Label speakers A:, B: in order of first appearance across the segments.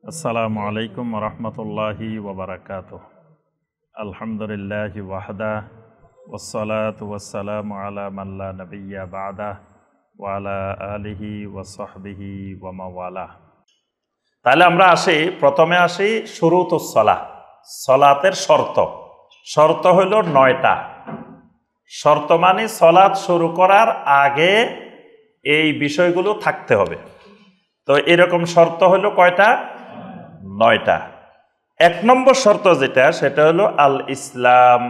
A: আসসালামু আলাইকুম রহমতুল্লাহি ওবরাকাতুহ। আলহামদুলিল্লাহি ওয়াহদা ওয়াসসালাতু ওয়াসসালামু আলা মান লা নাবিয়্যা বা'দা ওয়া আলা আলিহি ওয়া সাহবিহি ওয়া মাওয়ালা। তাহলে আমরা প্রথমে আসি শুরুতুস সালাহ, সালাতের শর্ত। শর্ত হইল 9টা। শর্ত মানে সালাত শুরু করার আগে এই বিষয়গুলো থাকতে হবে। তো এরকম শর্ত হলো কয়টা? 9টা। 1 নম্বর শর্ত সেটা হলো আল ইসলাম।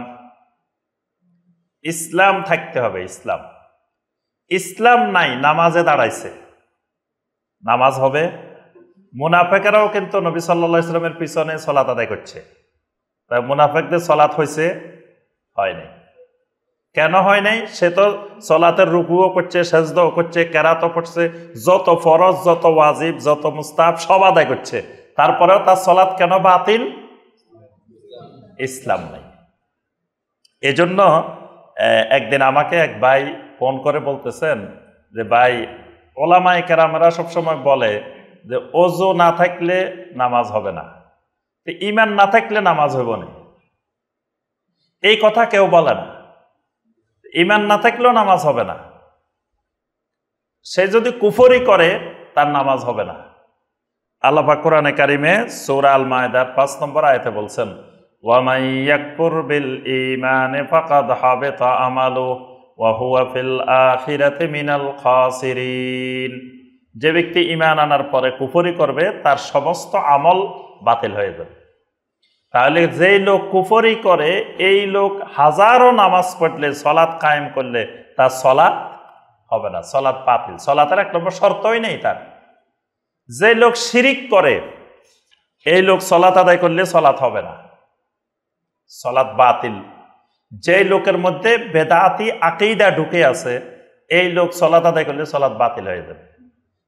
A: ইসলাম থাকতে হবে। ইসলাম ইসলাম নাই, নামাজে দাঁড়াইছে, নামাজ হবে? মুনাফেকেরাও কিন্তু নবী সাল্লাল্লাহু আলাইহি ওয়াসাল্লামের পিছনে সালাত আদায় করছে। তাই মুনাফেকদের সালাত হয়েছে? হয়নি। কেন হয় নাই? সে তো সালাতের রুকুও করছে, সেজদাও করছে, কেরাতও পড়ছে, যত ফরজ, যত ওয়াজিব, যত মুস্তাহাব সব আদায় করছে। তারপরেও তার সালাত কেন বাতিল? ইসলাম নাই। এজন্য একদিন আমাকে এক ভাই ফোন করে বলতেছেন যে ভাই, ওলামায়ে কেরামেরা সবসময় বলে যে ওযু না থাকলে নামাজ হবে না, ঈমান না থাকলে নামাজ হইব না। এই কথা কেউ বলে না। ঈমান না থাকলেও নামাজ হবে না। সে যদি কুফরি করে তার নামাজ হবে না। আল্লাহ পাক কোরআনে কারিমে সূরা আল মায়েদার 5 নম্বর আয়াতে বলছেন, ওয়া মান ইয়াকফুর বিল ঈমানি ফাকাদ হাবিতা আমালু ওয়া হুয়া ফিল আখিরাতি মিনাল খাসিরিন। যে ব্যক্তি ঈমান আনার পরে কুফরি করবে তার সমস্ত আমল বাতিল হয়ে যাবে। তাহলে যেই লোক কুফরি করে, এই লোক হাজারো নামাজ পড়লে, সালাত কায়েম করলে তার সালাত হবে না, সালাত বাতিল। সালাতের 1 নম্বর শর্তই নেই তার। যে লোক শিরিক করে, এই লোক সালাত আদায় করলে সালাত হবে না, সালাত বাতিল। যে লোকের মধ্যে বেদাতি আকীদা ঢুকে আছে, এই লোক সালাত আদায় করলে সালাত বাতিল হয়ে যাবে।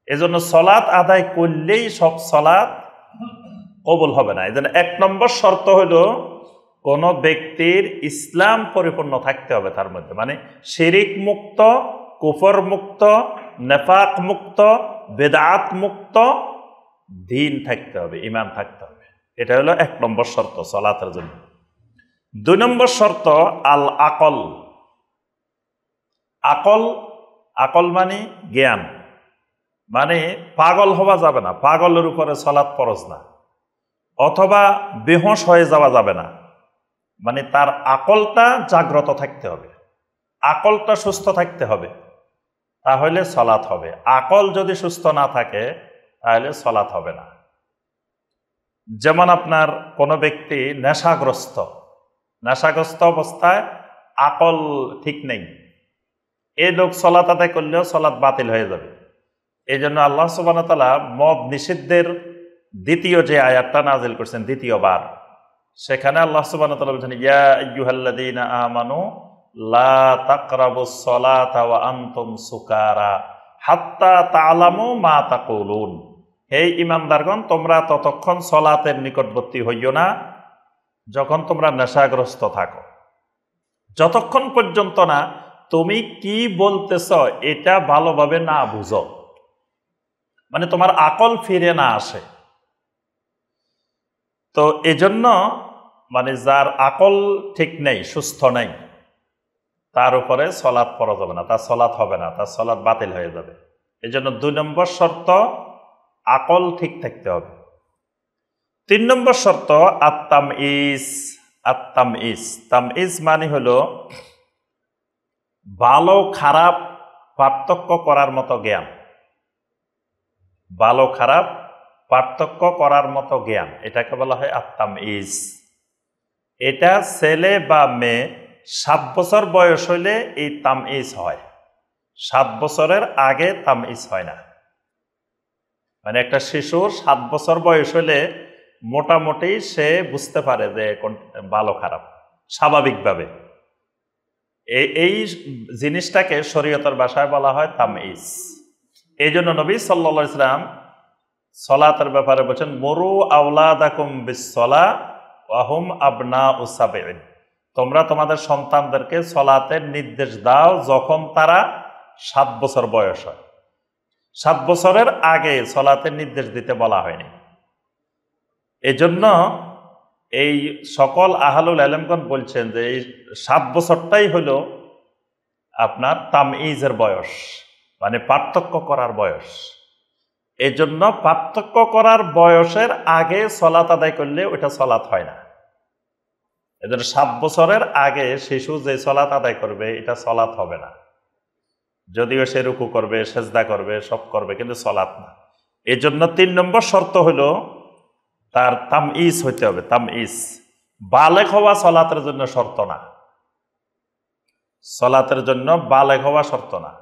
A: এজন্য সালাত আদায় করলেই সব সালাত কবুল হবে না। এজন্য 1 নম্বর শর্ত হলো কোন ব্যক্তির ইসলাম পরিপূর্ণ থাকতে হবে তার মধ্যে, মানে শিরিক মুক্ত, কুফর মুক্ত, নেফাক মুক্ত, বেদাত মুক্ত দ্বীন থাকতে হবে, ঈমান থাকতে হবে। এটা হলো 1 নম্বর শর্ত সালাতের জন্য। 2 নম্বর শর্ত আল আকল। আকল, আকল মানে জ্ঞান, মানে পাগল হওয়া যাবে না, পাগলের উপরে সালাত ফরজ না, অথবা বেহুশ হয়ে যাওয়া যাবে না। মানে তার আকলটা জাগ্রত থাকতে হবে, আকলটা সুস্থ থাকতে হবে, তাহলে সালাত হবে। আকল যদি সুস্থ না থাকে তাহলে সালাত হবে না। যেমন আপনার কোনো ব্যক্তি নেশাগ্রস্ত, নেশাগ্রস্ত অবস্থায় আকল ঠিক নেই, এই লোক সালাত আদায় করলেও সালাত বাতিল হয়ে যাবে। এই জন্য আল্লাহ সুবহানাহু ওয়া তাআলা মদ নিষিদ্ধের দ্বিতীয় যে আয়াতটা নাজিল করছেন, দ্বিতীয়বার, সেখানে আল্লাহ সুবহানাহু ওয়া তাআলা বলেছেন, ইয়া আইয়ুহাল্লাযীনা আমানু লা তাকরাবুস সালাতা ওয়া আনতুম সুকারা হাত্তা তা'লামু মা তাকুলুন। হে ঈমানদারগণ, তোমরা ততক্ষণ সালাতের নিকটবর্তী হইও না যখন তোমরা নেশাগ্রস্ত থাকো, যতক্ষণ পর্যন্ত না তুমি কি বলতেছ এটা ভালোভাবে না বুঝো, মানে তোমার আকল ফিরে না আসে। তো এজন্য মানে যার আকল ঠিক নেই, সুস্থ নেই, তার উপরে সালাত পড়া যাবে না, তার সালাত হবে না, তার সালাত বাতিল হয়ে যাবে। এজন্য 2 নম্বর শর্ত আকল ঠিক থাকতে হবে। 3 নম্বর শর্ত আত-তামঈজ। আত-তামঈজ, তামঈজ মানে হলো ভালো খারাপ পার্থক্য করার মতো জ্ঞান, ভালো খারাপ পার্থক্য করার মতো জ্ঞান, এটাকে বলা হয় আত-তামঈজ। এটা ছেলে বা মেয়ে 7 বছর বয়স হইলে এই তামঈজ হয়, 7 বছরের আগে তামঈজ হয় না। মানে একটা শিশুর 7 বছর বয়স হইলে মোটামুটি সে বুঝতে পারে যে ভালো খারাপ স্বাভাবিকভাবে। এই জিনিসটাকে শরীয়তের ভাষায় বলা হয় তামঈজ। এই জন্য নবী সাল্লাল্লাহু আলাইহি ওয়াসাল্লাম সালাতের ব্যাপারে বলেছেন, মুরু আওলাদাকুম বিস-সালাহ ওয়া হুম আবনাউ সাবঈন। তোমরা তোমাদের সন্তানদেরকে সালাতের নির্দেশ দাও যখন তারা 7 বছর বয়স হয়। 7 বছরের আগে সালাতের নির্দেশ দিতে বলা হয়নি। এজন্য এই সকল আহলুল ইলমগণ বলছেন যে এই 7 বছরটাই হলো আপনার তামইজের বয়স, মানে পার্থক্য করার বয়স। এজন্য পার্থক্য করার বয়সের আগে সলাত আদায় করলে ওইটা সলাত হয় না। এজন্য 7 বছরের আগে শিশু যে সলাত আদায় করবে এটা সলাত হবে না, যদিও সে রুকু করবে, সেজদা করবে, সব করবে, কিন্তু সলাত না। এজন্য 3 নম্বর শর্ত হলো তার তামইজ হইতে হবে। তামইজ, বালেগ হওয়া সলাতের জন্য শর্ত না। সলাতের জন্য বালেগ হওয়া শর্ত না,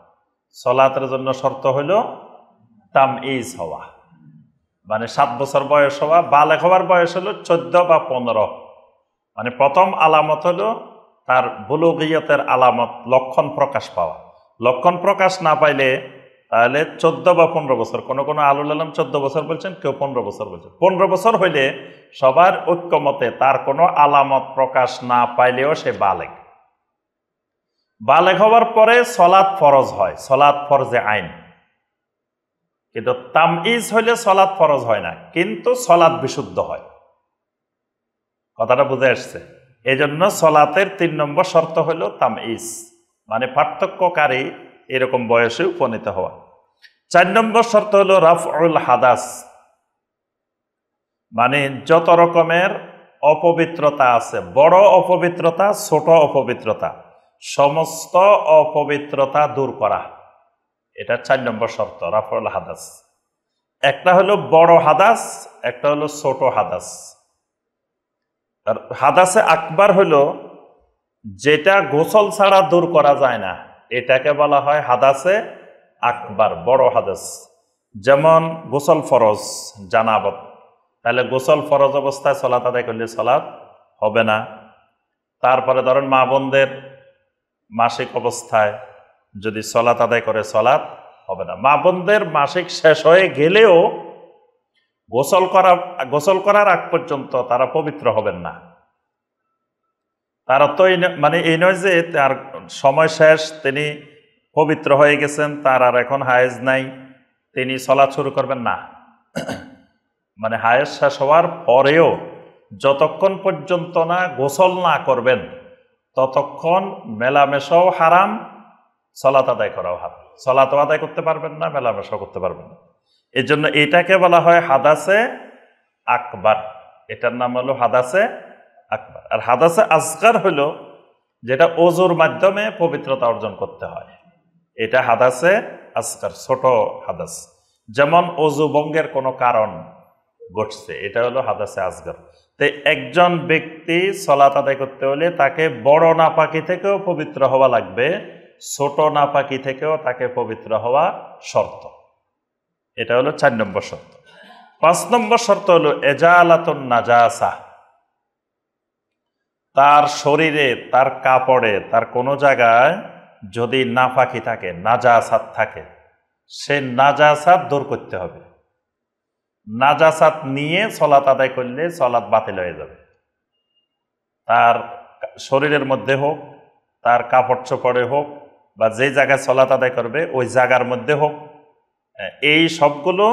A: সলাতের জন্য শর্ত হলো তামইজ হওয়া, মানে 7 বছর বয়স হওয়া। বালেগ হওয়ার বয়স হলো 14 বা 15, মানে প্রথম আলামত হলো তার বুলুগিয়তের আলামত, লক্ষণ প্রকাশ পাওয়া। লক্ষণ প্রকাশ না পাইলে তাহলে 14 বা 15 বছর, কোনো কোনো আলুল আলম 14 বছর বলছেন, কেউ 15 বছর বলছেন। 15 বছর হইলে সবার ঐক্যমতে তার কোনো আলামত প্রকাশ না পাইলেও সে বালেগ। বালেগ হওয়ার পরে সলাত ফরজ হয়, সলাত ফরজে আইন। কিন্তু তামইজ হইলে সলাত ফরজ হয় না, কিন্তু সলাত বিশুদ্ধ হয়। কথাটা বুঝে আসছে? এই জন্য সলাতের 3 নম্বর শর্ত হলো তামইজ, মানে পার্থক্যকারী এরকম বয়সে উপনীত হওয়া। 4 নম্বর শর্ত হলো রাফউল হাদাস, মানে যত রকমের অপবিত্রতা আছে, বড় অপবিত্রতা, ছোট অপবিত্রতা, সমস্ত অপবিত্রতা দূর করা, এটা 4 নম্বর শর্ত রাফউল হাদাস। একটা হলো বড় হাদাস, একটা হলো ছোট হাদাস। আর হাদাসে আকবার হলো যেটা গোসল ছাড়া দূর করা যায় না, এটাকে বলা হয় হাদাসে আকবার, বড় হাদাস। যেমন গোসল ফরজ, জানাবত, তাহলে গোসল ফরজ অবস্থায় সলাত আদায় করলে সলাত হবে না। তারপরে ধরেন মা বোনদের মাসিক অবস্থায় যদি সলাত আদায় করে সলাত হবে না। মা বোনদের মাসিক শেষ হয়ে গেলেও গোসল করার আগ পর্যন্ত তারা পবিত্র হবেন না। তারা তো মানে এই নয় যে তার সময় শেষ, তিনি পবিত্র হয়ে গেছেন, তার আর এখন হায়েজ নাই, তিনি সলাত শুরু করবেন না। মানে হায়েজ শেষ হওয়ার পরেও যতক্ষণ পর্যন্ত না গোসল না করবেন ততক্ষণ মেলামেশাও হারাম, সলাত আদায় করাও হারাম। সলাতও আদায় করতে পারবেন না, মেলামেশাও করতে পারবেন না। এই জন্য এটাকে বলা হয় হাদাসে আকবার, এটার নাম হলো হাদাসে আকবার। আর হাদাসে আসগার হলো যেটা ওযুর মাধ্যমে পবিত্রতা অর্জন করতে হয়, এটা হাদাসে আসগার, ছোট হাদাস। যেমন ওযু ভঙ্গের কোনো কারণ ঘটছে, এটা হলো হাদাসে আসগার। তো একজন ব্যক্তি সলাত আদায় করতে হলে তাকে বড় নাপাকি থেকেও পবিত্র হওয়া লাগবে, ছোট নাপাকি থেকেও তাকে পবিত্র হওয়া শর্ত। এটা হলো 4 নম্বর শর্ত। 5 নম্বর শর্ত হলো এজালাতুন নাজাসা, তার শরীরে, তার কাপড়ে, তার কোনো জায়গায় যদি নাপাকি থাকে, নাজাসাত থাকে, সে নাজাসাত দূর করতে হবে। নাজাসাত নিয়ে সলাত আদায় করলে সলাত বাতিল হয়ে যাবে। তার শরীরের মধ্যে হোক, তার কাপড় চোপড়ে হোক, বা যে জায়গায় সলাত আদায় করবে ওই জায়গার মধ্যে হোক, এই সবগুলো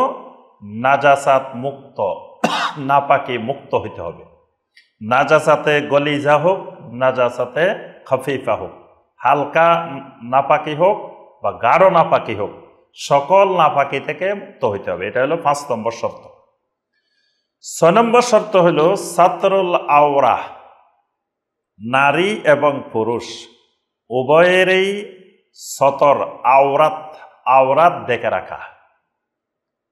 A: নাজাসাত মুক্ত, নাপাকি মুক্ত হইতে হবে। নাজাসাতে গলিজা হোক, নাজাসাতে খফিফা হোক, হালকা নাপাকি হোক বা গাঢ় নাপাকি হোক, সকল নাপাকি থেকে মুক্ত হইতে হবে। এটা হলো 5 নম্বর শর্ত। 6 নম্বর শর্ত হলো সাতরুল আওরা, নারী এবং পুরুষ উভয়েরই সতর, আওরাত ঢেকে রাখা,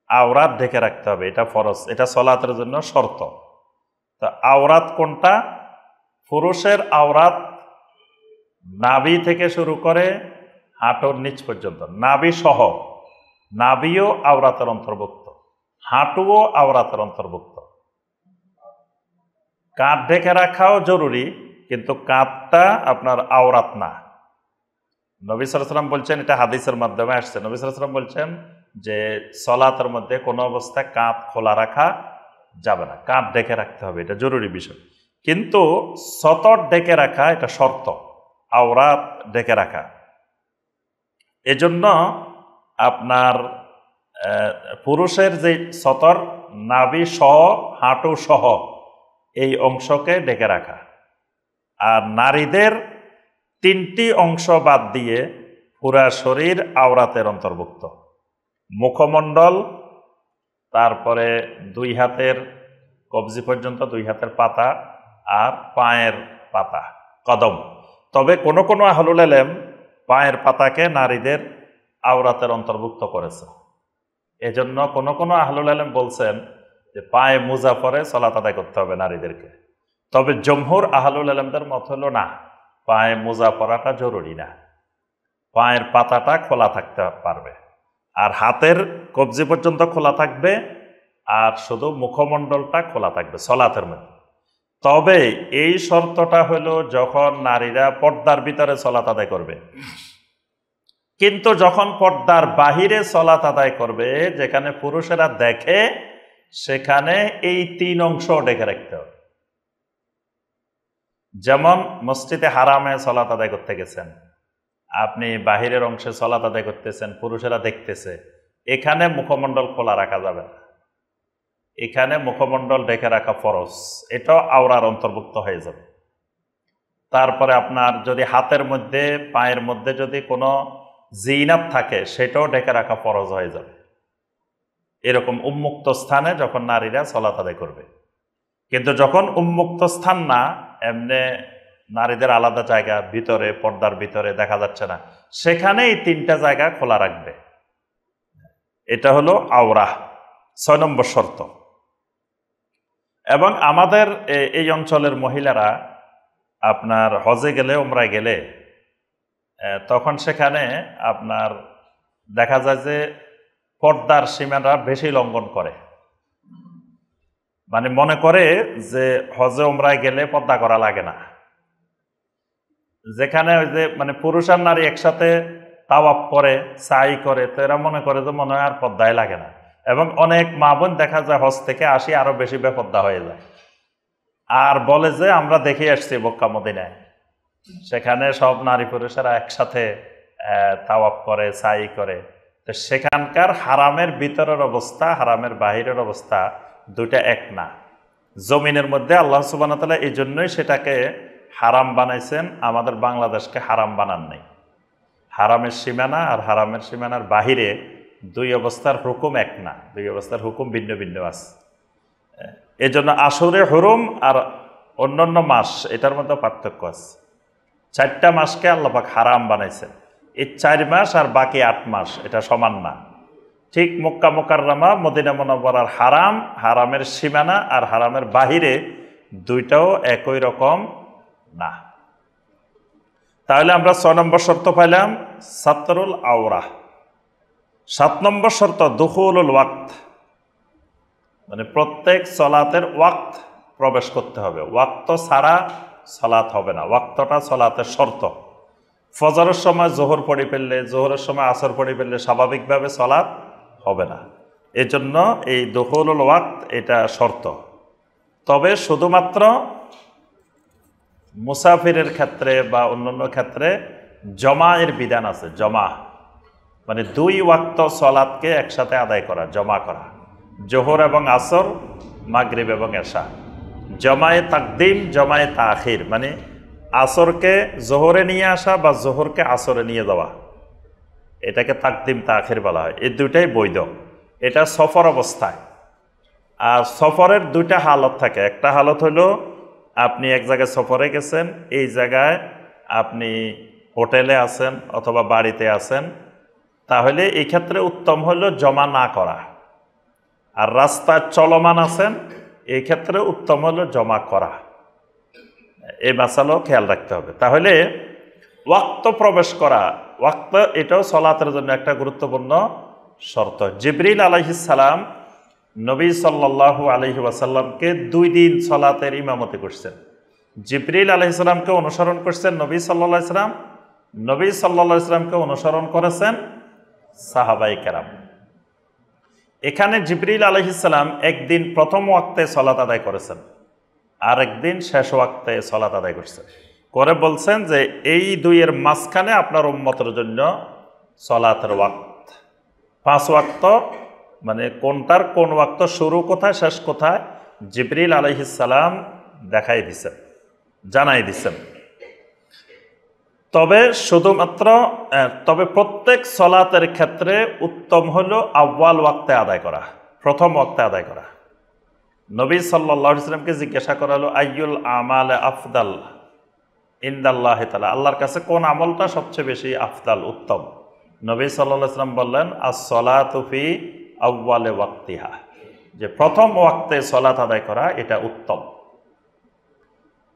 A: আওরাত ঢেকে রাখতে হবে, এটা ফরজ, এটা সলাতের জন্য শর্ত। তো আওরাত কোনটা? পুরুষের আওরাত নাভি থেকে শুরু করে হাঁটুর নিচ পর্যন্ত, নাভি সহ, নাভিও আওরাতের অন্তর্ভুক্ত, হাঁটুও আওরাতের অন্তর্ভুক্ত। কাঁধ ঢেকে রাখাও জরুরি, কিন্তু কাঁধটা আপনার আওরাত না। নবী সাল্লাল্লাহু আলাইহি ওয়াসাল্লাম বলছেন, এটা হাদিসের মাধ্যমে আসছে, নবী সাল্লাল্লাহু আলাইহি ওয়াসাল্লাম বলছেন যে সলাতের মধ্যে কোনো অবস্থায় কাঁধ খোলা রাখা যাবে না, কাঁধ ঢেকে রাখতে হবে, এটা জরুরি বিষয়। কিন্তু সতর ঢেকে রাখা এটা শর্ত, আওরাত ঢেকে রাখা। এজন্য আপনার পুরুষের যে সতর নাভি সহ হাঁটু সহ এই অংশকে ঢেকে রাখা। আর নারীদের 3টি অংশ বাদ দিয়ে পুরা শরীর আওরাতের অন্তর্ভুক্ত। মুখমণ্ডল, তারপরে 2 হাতের কবজি পর্যন্ত 2 হাতের পাতা, আর পায়ের পাতা, কদম। তবে কোনো কোনো আহলুল ইলম পায়ের পাতাকে নারীদের আওরাতের অন্তর্ভুক্ত করেছে। এজন্য কোনো কোনো আহলুল ইলম বলছেন যে পায়ে মোজা পরে সালাত আদায় করতে হবে নারীদেরকে। তবে জমহুর আহলুল ইলমদের মত হলো না, পায়ে মোজা পরাটা জরুরি না, পায়ের পাতাটা খোলা থাকতে পারবে, আর হাতের কবজি পর্যন্ত খোলা থাকবে, আর শুধু মুখমণ্ডলটা খোলা থাকবে সালাতের মধ্যে। তবে এই শর্তটা হলো যখন নারীরা পর্দার ভিতরে সালাত আদায় করবে। কিন্তু যখন পর্দার বাহিরে সালাত আদায় করবে, যেখানে পুরুষেরা দেখে, সেখানে এই 3 অংশ ঢেকে রাখতে হবে। যেমন মসজিদে হারামে সালাত আদায় করতে গেছেন, আপনি বাহিরের অংশে সালাত আদায় করতেছেন, পুরুষেরা দেখতেছে, এখানে মুখমণ্ডল খোলা রাখা যাবে না, এখানে মুখমণ্ডল ঢেকে রাখা ফরজ, এটাও আওরার অন্তর্ভুক্ত হয়ে যাবে। তারপরে আপনার যদি হাতের মধ্যে পায়ের মধ্যে যদি কোনো জিনাত থাকে, সেটাও ঢেকে রাখা ফরজ হয়ে যাবে, এরকম উন্মুক্ত স্থানে যখন নারীরা সালাত আদায় করবে। কিন্তু যখন উন্মুক্ত স্থান না, এমনি নারীদের আলাদা জায়গা, ভিতরে পর্দার ভিতরে দেখা যাচ্ছে না, সেখানে এই 3টা জায়গা খোলা রাখবে। এটা হলো আওরা, 6 নম্বর শর্ত। এবং আমাদের এই অঞ্চলের মহিলারা আপনার হজে গেলে, উমরায় গেলে, তখন সেখানে আপনার দেখা যায় যে পর্দার সীমানা বেশি লঙ্ঘন করে, মানে মনে করে যে হজে উমরায় গেলে পর্দা করা লাগে না। যেখানে ওই যে মানে পুরুষ আর নারী একসাথে তাওয়াফ করে, সাই করে, তো এরা মনে করে যে মনে হয় আর পর্দায় লাগে না। এবং অনেক মা বোন দেখা যায় হজ থেকে আসি আরো বেশি বেপর্দা হয়ে যায়, আর বলে যে আমরা দেখে আসছি মক্কা মদিনায়, সেখানে সব নারী পুরুষেরা একসাথে তাওয়াফ করে, সাই করে। তো সেখানকার হারামের ভিতরের অবস্থা, হারামের বাহিরের অবস্থা দুইটা এক না। জমিনের মধ্যে আল্লাহ সুবহানাহু ওয়া তাআলা এই জন্যই সেটাকে হারাম বানাইছেন, আমাদের বাংলাদেশকে হারাম বানান নাই। হারামের সীমানা আর হারামের সীমানার বাহিরে 2 অবস্থার হুকুম এক না, 2 অবস্থার হুকুম ভিন্ন ভিন্ন আছে। এই জন্য আশুরে হুরুম আর অন্যান্য মাস, এটার মধ্যে পার্থক্য আছে। 4টা মাসকে আল্লাহ পাক হারাম বানাইছেন, এই 4 মাস আর বাকি 8 মাস এটা সমান না। ঠিক মক্কা মুকাররমা, মদিনা মুনাওয়ারার হারাম, হারামের সীমানা আর হারামের বাহিরে দুইটাও একই রকম না। তাহলে আমরা 6 নম্বর শর্ত পাইলাম সাতরুল আওরা। 7 নম্বর শর্ত দুখুলুল ওয়াক্ত, মানে প্রত্যেক সলাতের ওয়াক্ত প্রবেশ করতে হবে। ওয়াক্ত ছাড়া সলাত হবে না, ওয়াক্তটা সলাতের শর্ত। ফজরের সময় জোহর পড়ে ফেললে, জোহরের সময় আসর পড়ে ফেললে স্বাভাবিকভাবে সলাত হবে না। এজন্য এই দুখুলুল ওয়াক্ত এটা শর্ত। তবে শুধুমাত্র মুসাফিরের ক্ষেত্রে বা অন্যান্য ক্ষেত্রে জমায়ের বিধান আছে। জমা মানে 2 ওয়াক্ত সলাতকে একসাথে আদায় করা, জমা করা, জোহর এবং আসর, মাগরিব এবং এশা। জমায়ে তাকদিম, জমায়ে তাখির, মানে আসরকে জোহরে নিয়ে আসা বা জোহরকে আসরে নিয়ে যাওয়া, এটাকে তাকদিম তাখির বলা হয়। এই দুইটাই বৈধ। এটা সফর অবস্থায়। আর সফরের 2টা হালত থাকে। একটা হালত হলো আপনি এক জায়গায় সফরে গেছেন, এই জায়গায় আপনি হোটেলে আছেন অথবা বাড়িতে আছেন, তাহলে এই ক্ষেত্রে উত্তম হলো জমা না করা। আর রাস্তায় চলমান আছেন, এই ক্ষেত্রে উত্তম হলো জমা করা। এই মাসালাও খেয়াল রাখতে হবে। তাহলে ওয়াক্ত প্রবেশ করা, ওয়াক্ত এটাও সলাতের জন্য একটা গুরুত্বপূর্ণ শর্ত। জিবরিল আলাইহিস সালাম নবী সাল্লাল্লাহু আলাইহি ওয়াসাল্লামকে 2 দিন সলাতের ইমামতি করছেন। জিবরিল আলাইহিস সালামকে অনুসরণ করছেন নবী সাল্লাল্লাহু আলাইহি সাল্লাম, নবী সাল্লাল্লাহু আলাইহি সাল্লামকে অনুসরণ করেছেন সাহাবায়ে কেরাম। এখানে জিবরিল আলাইহিস সালাম একদিন প্রথম ওয়াক্তে সলাত আদায় করেছেন, আর একদিন শেষ ওয়াক্তে সলাত আদায় করছেন, করে বলছেন যে এই 2-এর মাঝখানে আপনার উম্মতের জন্য সলাতের ওয়াক্ত 5 ওয়াক্ত মানে কোনটার কোন ওয়াক্ত শুরু কোথায় শেষ কোথায় জিবরিল আলাইহিস সালাম দেখাই দিছেন, জানাই দিছেন। তবে শুধুমাত্র তবে প্রত্যেক সলাতের ক্ষেত্রে উত্তম হলো আউয়াল ওয়াক্তে আদায় করা, প্রথম ওয়াক্তে আদায় করা। নবী সাল্লাল্লাহু আলাইহি ওয়াসাল্লামকে জিজ্ঞাসা করা হলো আইয়ুল আমাল আফদাল ইনদাল্লাহি তাআলা, আল্লাহর কাছে কোন আমলটা সবচেয়ে বেশি আফদাল, উত্তম? নবী সাল্লাল্লাহু আলাইহি ওয়াসাল্লাম বললেন আস-সালাতু ফি আউয়ালি ওয়াক্তিহা, যে প্রথম ওয়াক্তে সালাত আদায় করা এটা উত্তম।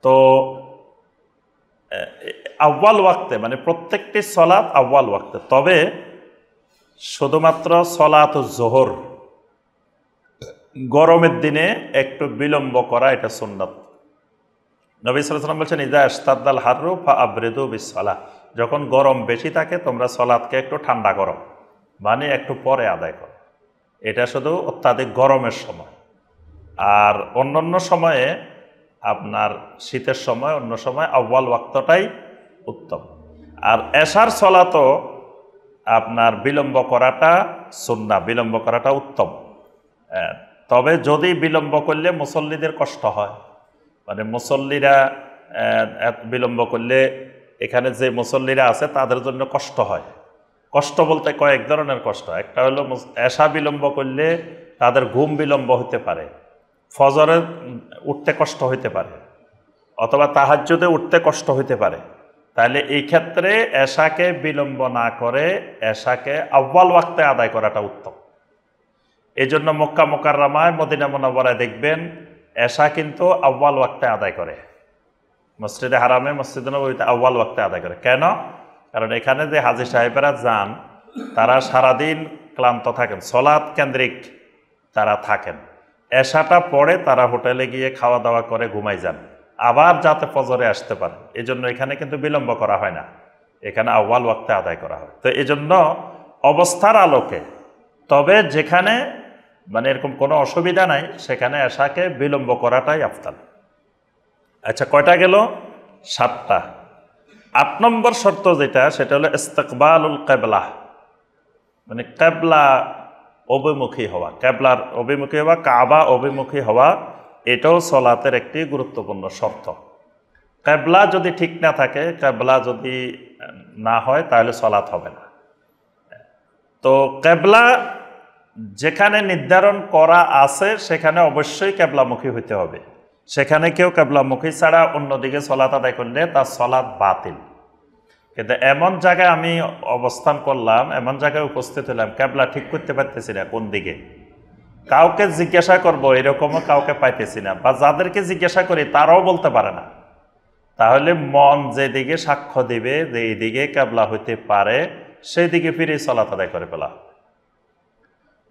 A: তো আউয়াল ওয়াক্তে মানে প্রত্যেকটি সালাত আউয়াল ওয়াক্তে, তবে শুধুমাত্র সালাতুজ যোহর গরমের দিনে একটু বিলম্ব করা এটা সুন্নাত। নবী সাল্লাল্লাহু আলাইহি ওয়াসাল্লাম বলছেন ইযা ইশতাদ্দাল হাররু ফাআবরিদু বিস-সালাহ, যখন গরম বেশি থাকে তোমরা সালাতকে একটু ঠান্ডা করো, মানে একটু পরে আদায় করো। এটা শুধু অত্যাধিক গরমের সময়। আর অন্যান্য সময়ে আপনার শীতের সময় অন্য সময় আউয়াল ওয়াক্তটাই উত্তম। আর এশার সালাতও আপনার বিলম্ব করাটা সুন্নাহ, বিলম্ব করাটা উত্তম। তবে যদি বিলম্ব করলে মুসল্লিদের কষ্ট হয়, মানে মুসল্লিরা বিলম্ব করলে এখানে যে মুসল্লিরা আছে তাদের জন্য কষ্ট হয়। কষ্ট বলতে কয়েক ধরনের কষ্ট। একটা হলো এশা বিলম্ব করলে তাদের ঘুম বিলম্ব হতে পারে, ফজরে উঠতে কষ্ট হইতে পারে, অথবা তাহাজ্জুদে উঠতে কষ্ট হইতে পারে। তাহলে এই ক্ষেত্রে এশাকে বিলম্ব না করে এশাকে আউয়াল ওয়াক্তে আদায় করাটা উত্তম। এই জন্য মক্কা মুকাররমায় মদিনা মুনাওয়ারায় দেখবেন এশা কিন্তু আউয়াল ওয়াক্তে আদায় করে, মসজিদে হারামে মসজিদে নববীতে আউয়াল ওয়াক্তে আদায় করে। কেন? কারণ এখানে যে হাজী সাহেবেরা যান তারা সারাদিন ক্লান্ত থাকেন, সলাৎ কেন্দ্রিক তারা থাকেন। এশাটা পরে তারা হোটেলে গিয়ে খাওয়া দাওয়া করে ঘুমাই যান, আবার যাতে ফজরে আসতে পারে। এই জন্য এখানে কিন্তু বিলম্ব করা হয় না, এখানে আউয়াল ওয়াক্তে আদায় করা হয়। তো এই জন্য অবস্থার আলোকে, তবে যেখানে মানে এরকম কোনো অসুবিধা নাই সেখানে এশাকে বিলম্ব করাটাই আফদাল। আচ্ছা, কয়টা গেল? 7টা। 8 নম্বর শর্ত যেটা, সেটা হলো ইস্তিকবালুল কিবলা, মানে কিবলা অভিমুখী হওয়া, কিবলার অভিমুখী হওয়া, কাবা অভিমুখী হওয়া, এটাও সালাতের একটি গুরুত্বপূর্ণ শর্ত। কিবলা যদি ঠিক না থাকে, কিবলা যদি না হয় তাহলে সালাত হবে না। তো কিবলা যেখানে নির্ধারণ করা আছে সেখানে অবশ্যই কিবলামুখী হইতে হবে। সেখানে কেউ কিবলামুখী ছাড়া অন্যদিকে সালাত আদায় করলে তার সালাত বাতিল। কিন্তু এমন জায়গায় আমি অবস্থান করলাম, এমন জায়গায় উপস্থিত হলাম, কিবলা ঠিক করতে পারতেছি না কোন দিকে, কাউকে জিজ্ঞাসা করব এরকমও কাউকে পাইতেছি না, বা যাদেরকে জিজ্ঞাসা করি তারাও বলতে পারে না, তাহলে মন যেদিকে সাক্ষ্য দিবে যে এইদিকে কিবলা হইতে পারে সেই দিকে ফিরে সালাত আদায় করে ফেলা।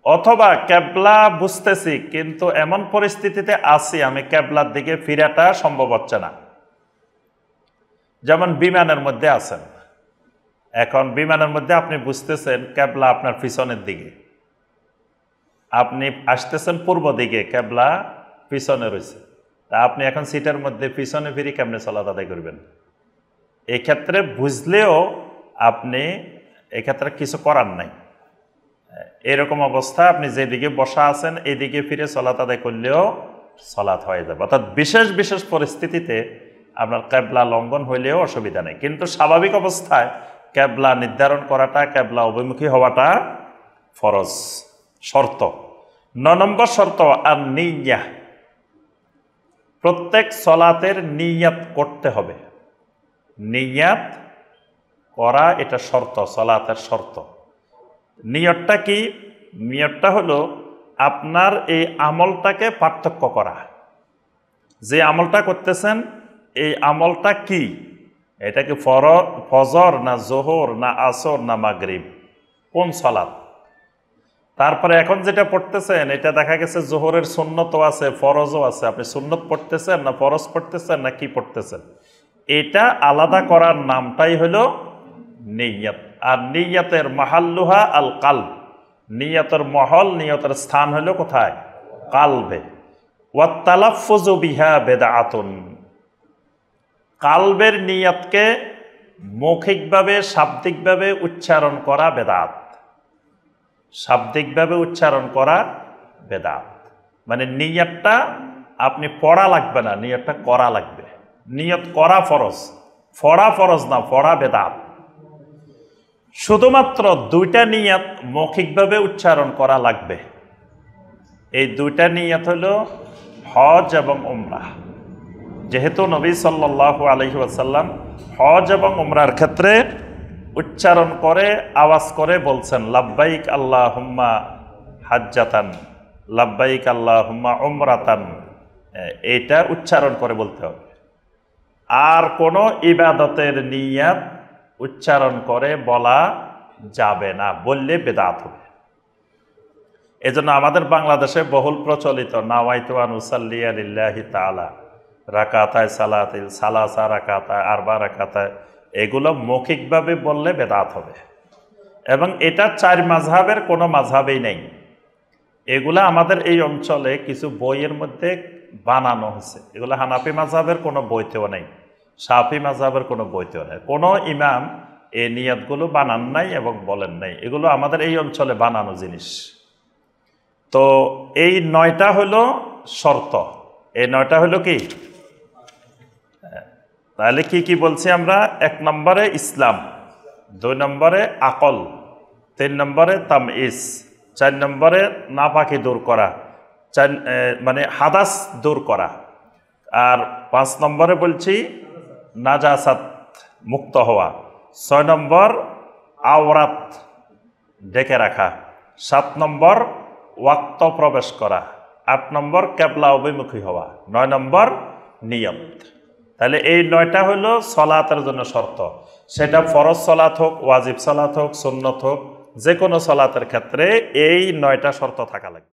A: অথবা কিবলা বুঝতেছি কিন্তু এমন পরিস্থিতিতে আছি আমি কিবলার দিকে ফিরাটা সম্ভব হচ্ছে না। যেমন বিমানের মধ্যে আছেন, এখন বিমানের মধ্যে আপনি বুঝতেছেন কিবলা আপনার পিছনের দিকে, আপনি আসতেছেন পূর্ব দিকে, কিবলা পিছনে রয়েছে, তা আপনি এখন সিটের মধ্যে পিছনে ফিরে কেমনে সালাত আদায় করবেন? এক্ষেত্রে বুঝলেও আপনি এক্ষেত্রে কিছু করার নাই। এরকম অবস্থা আপনি যেদিকে বসা আছেন এদিকে ফিরে সালাত আদায় করলেও সালাত হয়ে যাবে। অর্থাৎ বিশেষ বিশেষ পরিস্থিতিতে আপনার কিবলা লঙ্ঘন হইলেও অসুবিধা নেই, কিন্তু স্বাভাবিক অবস্থায় কিবলা নির্ধারণ করাটা, কিবলা অভিমুখী হওয়াটা ফরজ শর্ত। 9 নম্বর শর্ত আর নিয়্যাহ, প্রত্যেক সালাতের নিয়াত করতে হবে। নিয়াত করা এটা শর্ত, সালাতের শর্ত। নিয়তটা কি? নিয়তটা হলো আপনার এই আমলটাকে পার্থক্য করা, যে আমলটা করতেছেন এই আমলটা কি, এটা কি ফজর না জোহর না আসর না মাগরিব, কোন সালাত? তারপরে এখন যেটা পড়তেছেন এটা দেখা গেছে জোহরের সুন্নতও আছে, ফরজও আছে, আপনি সুন্নত পড়তেছেন না ফরজ পড়তেছেন না কি পড়তেছেন, এটা আলাদা করার নামটাই হলো নিয়ত। আর নিয়তের মাহাল্লুহা আল কালব, নিয়তের মহল, নিয়তের স্থান হলো কোথায়? কালবে। ওয়াত তালাফফুযু বিহা বিদআতুন, কালবের নিয়তকে মৌখিকভাবে শাব্দিকভাবে উচ্চারণ করা বেদাত। শাব্দিকভাবে উচ্চারণ করা বেদাত। মানে নিয়তটা আপনি পড়া লাগবে না, নিয়তটা করা লাগবে। নিয়ত করা ফরজ, পড়া ফরজ না, পড়া বেদাত। শুধুমাত্র দুইটা নিয়ত মৌখিকভাবে উচ্চারণ করা লাগবে। এই দুইটা নিয়ত হলো হজ এবং উমরাহ। যেহেতু নবী সাল্লাল্লাহু আলাইহি ওয়াসাল্লাম হজ এবং উমরার ক্ষেত্রে উচ্চারণ করে আওয়াজ করে বলছেন লাব্বাইক আল্লাহুম্মা হাজ্জাতান, লাব্বাইক আল্লাহুম্মা উমরাতান, এটা উচ্চারণ করে বলতে হবে। আর কোনো ইবাদতের নিয়াত উচ্চারণ করে বলা যাবে না, বললে বেদাত হবে। এজন্য আমাদের বাংলাদেশে বহুল প্রচলিত নাওয়াইতু আন উসাল্লিয়া লিল্লাহি তাআলা রাকাতায় সালাতিল সালাসা রাকাতায় আরবা রাকাতায়, এগুলো মৌখিকভাবে বললে বেদাত হবে। এবং এটা চার মাযহাবের কোনো মাযহাবেই নেই। এগুলা আমাদের এই অঞ্চলে কিছু বইয়ের মধ্যে বানানো হয়েছে। এগুলো হানাফি মাযহাবের কোনো বইতেও নেই, শাফি মাযহাবের কোনো বইতেও নেই। কোনো ইমাম এই নিয়তগুলো বানান নাই এবং বলেন নাই। এগুলো আমাদের এই অঞ্চলে বানানো জিনিস। তো এই 9টা হলো শর্ত। এই 9টা হলো কি? তাহলে কি কি বলছি আমরা? 1 নম্বরে ইসলাম, 2 নম্বরে আকল, 3 নম্বরে তামইজ, 4 নম্বরে নাপাকি দূর করা, মানে হাদাস দূর করা, আর 5 নম্বরে বলছি নাজাসাত মুক্ত হওয়া, 6 নম্বর আওরাত ঢেকে রাখা, 7 নম্বর ওয়াক্ত প্রবেশ করা, 8 নম্বর কেবলা অভিমুখী হওয়া, 9 নম্বর নিয়ত। তাহলে এই 9টা হলো সলাতের জন্য শর্ত। সেটা ফরজ সলাত হোক, ওয়াজিব সলাত হোক, সুন্নত হোক, যে কোনো সলাতের ক্ষেত্রে এই 9টা শর্ত থাকা লাগবে।